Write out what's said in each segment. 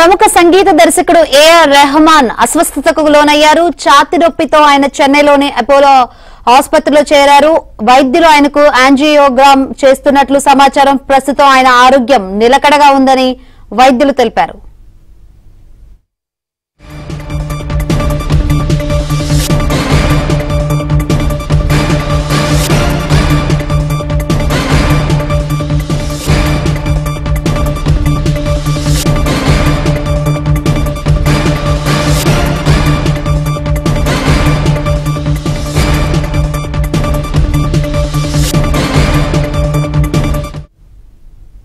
ప్రముఖ సంగీత దర్శకుడు ఏఆర్ రెహమాన్ అస్వస్థతకు లోనయ్యారు. ఛాతీ నొప్పితో ఆయన చెన్నైలోని అపోలో ఆసుపత్రిలో చేరారు. వైద్యులు ఆయనకు యాంజియోగ్రామ్ చేస్తున్నట్లు సమాచారం. ప్రస్తుతం ఆయన ఆరోగ్యం నిలకడగా ఉందని వైద్యులు తెలిపారు.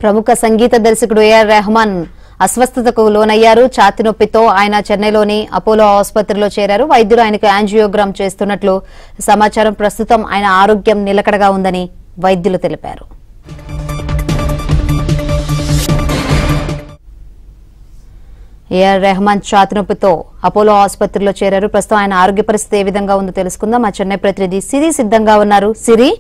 ప్రముఖ సంగీత దర్శకుడు ఏఆర్ రెహమాన్ అస్వస్థతకు లోనయ్యారు. ఛాతీ నొప్పితో ఆయన చెన్నైలోని అపోలో ఆసుపత్రిలో చేరారు. వైద్యులు ఆయనకు యాంజియోగ్రామ్ చేస్తున్నట్లు సమాచారం. ప్రస్తుతం ఆయన ఆరోగ్యం నిలకడగా ఉందని వైద్యులు తెలిపారు. ఏఆర్ రెహమాన్ ఛాతీ నొప్పితో అపోలో ఆసుపత్రిలో చేరారు. ప్రస్తుతం ఆయన ఆరోగ్య పరిస్థితి ఏ విధంగా ఉందో తెలుసుకుందాం. మా చెన్నై ప్రతినిధి సిరి సిద్ధంగా ఉన్నారు. సిరి,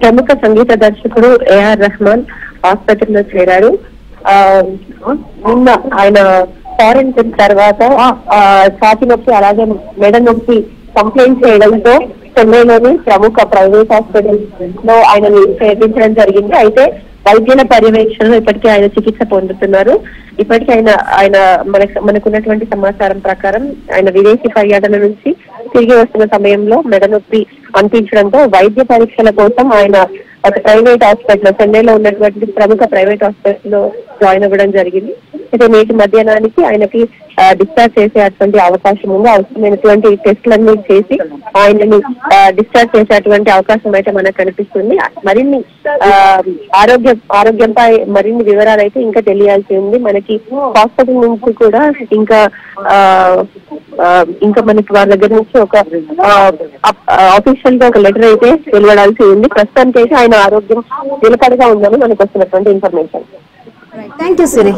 ప్రముఖ సంగీత దర్శకుడు ఏఆర్ రెహమాన్ ఆసుపత్రిలో చేరారు. నిన్న ఆయన ఫారెన్ ట్రిప్ తర్వాత ఛాతీ నొప్పి అలాగే మెడ నొప్పి కంప్లైంట్ చేయడంతో చెన్నైలోని ప్రముఖ ప్రైవేట్ హాస్పిటల్ లో ఆయన చేర్పించడం జరిగింది. అయితే వైద్యుల పర్యవేక్షణలో ఇప్పటికే ఆయన చికిత్స పొందుతున్నారు. ఇప్పటికే ఆయన మనకున్నటువంటి సమాచారం ప్రకారం ఆయన విదేశీ పర్యటన నుంచి తిరిగి వస్తున్న సమయంలో మెడ నొప్పి అనిపించడంతో వైద్య పరీక్షల కోసం ఆయన ఒక ప్రైవేట్ హాస్పిటల్, చెన్నైలో ఉన్నటువంటి ప్రముఖ ప్రైవేట్ హాస్పిటల్లో జాయిన్ అవ్వడం జరిగింది. అయితే నేటి మధ్యాహ్నానికి ఆయనకి డిశ్చార్జ్ చేసేటువంటి అవకాశం ఉంది. అవసరమైనటువంటి టెస్టులన్నీ చేసి ఆయనని డిశ్చార్జ్ చేసేటువంటి అవకాశం అయితే మనకు కనిపిస్తుంది. మరిన్ని ఆరోగ్యంపై మరిన్ని వివరాలు అయితే ఇంకా తెలియాల్సి ఉంది. మనకి హాస్పిటల్ నుంచి కూడా ఇంకా మనకి వారి దగ్గర నుంచి ఒక ఆఫీషియల్ గా ఒక లెటర్ అయితే వెలువడాల్సి ఉంది. ప్రస్తుతానికి అయితే ఆయన ఆరోగ్యం నిలకడగా ఉందని మనకు వస్తున్నటువంటి ఇన్ఫర్మేషన్. Thank you Siri.